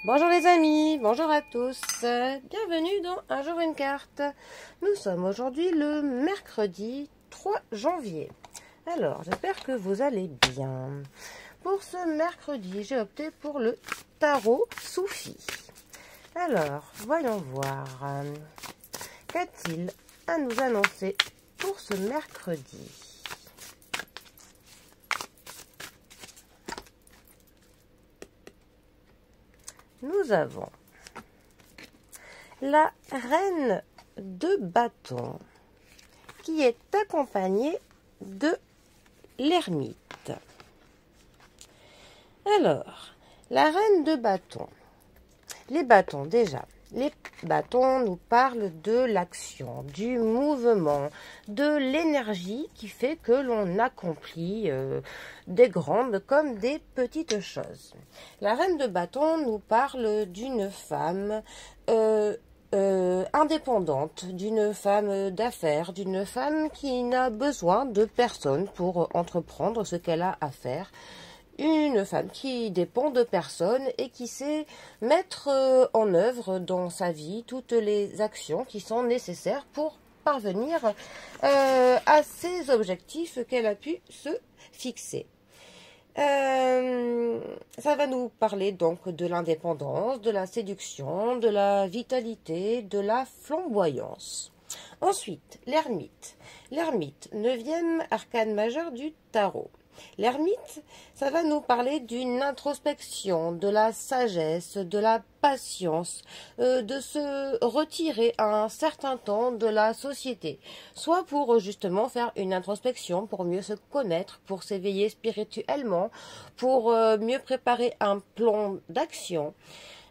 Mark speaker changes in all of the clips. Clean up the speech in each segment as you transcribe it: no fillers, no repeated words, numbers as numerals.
Speaker 1: Bonjour les amis, bonjour à tous, bienvenue dans Un jour une carte. Nous sommes aujourd'hui le mercredi 3 janvier. Alors, j'espère que vous allez bien. Pour ce mercredi, j'ai opté pour le tarot Soufi. Alors, voyons voir. Qu'a-t-il à nous annoncer pour ce mercredi ? Nous avons la reine de bâton qui est accompagnée de l'ermite. Alors, la reine de bâton. Les bâtons, déjà. Les bâtons nous parlent de l'action, du mouvement, de l'énergie qui fait que l'on accomplit des grandes comme des petites choses. La reine de bâton nous parle d'une femme indépendante, d'une femme d'affaires, d'une femme qui n'a besoin de personne pour entreprendre ce qu'elle a à faire. Une femme qui dépend de personne et qui sait mettre en œuvre dans sa vie toutes les actions qui sont nécessaires pour parvenir à ses objectifs qu'elle a pu se fixer. Ça va nous parler donc de l'indépendance, de la séduction, de la vitalité, de la flamboyance. Ensuite, l'ermite. L'ermite, 9e arcane majeur du tarot. L'ermite, ça va nous parler d'une introspection, de la sagesse, de la patience, de se retirer un certain temps de la société, soit pour justement faire une introspection, pour mieux se connaître, pour s'éveiller spirituellement, pour mieux préparer un plan d'action.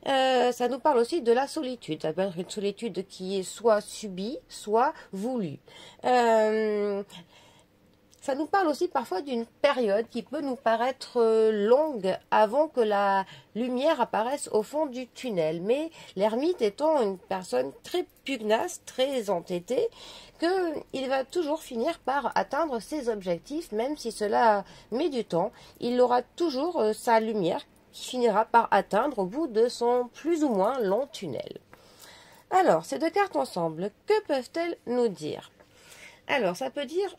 Speaker 1: Ça nous parle aussi de la solitude. Ça peut être une solitude qui est soit subie, soit voulue. Ça nous parle aussi parfois d'une période qui peut nous paraître longue avant que la lumière apparaisse au fond du tunnel. Mais l'ermite étant une personne très pugnace, très entêtée, qu'il va toujours finir par atteindre ses objectifs, même si cela met du temps. Il aura toujours sa lumière qui finira par atteindre au bout de son plus ou moins long tunnel. Alors, ces deux cartes ensemble, que peuvent-elles nous dire? Alors, ça peut dire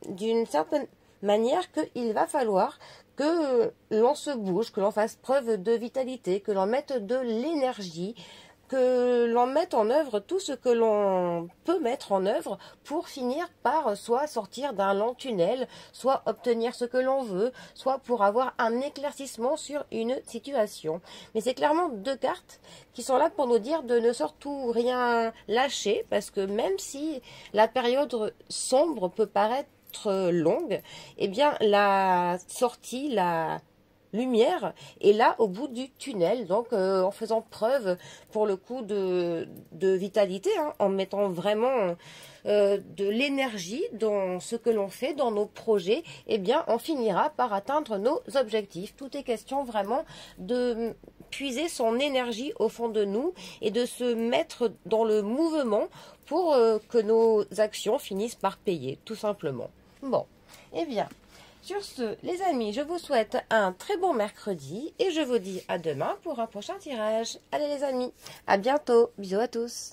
Speaker 1: d'une certaine manière qu'il va falloir que l'on se bouge, que l'on fasse preuve de vitalité, que l'on mette de l'énergie, que l'on mette en œuvre tout ce que l'on peut mettre en œuvre pour finir par soit sortir d'un long tunnel, soit obtenir ce que l'on veut, soit pour avoir un éclaircissement sur une situation. Mais c'est clairement deux cartes qui sont là pour nous dire de ne surtout rien lâcher, parce que même si la période sombre peut paraître longue, eh bien la sortie, la lumière est là au bout du tunnel, donc en faisant preuve pour le coup de vitalité, en mettant vraiment de l'énergie dans ce que l'on fait, dans nos projets, eh bien on finira par atteindre nos objectifs. Tout est question vraiment de puiser son énergie au fond de nous et de se mettre dans le mouvement pour que nos actions finissent par payer, tout simplement. Bon, eh bien, sur ce, les amis, je vous souhaite un très bon mercredi et je vous dis à demain pour un prochain tirage. Allez les amis, à bientôt, bisous à tous.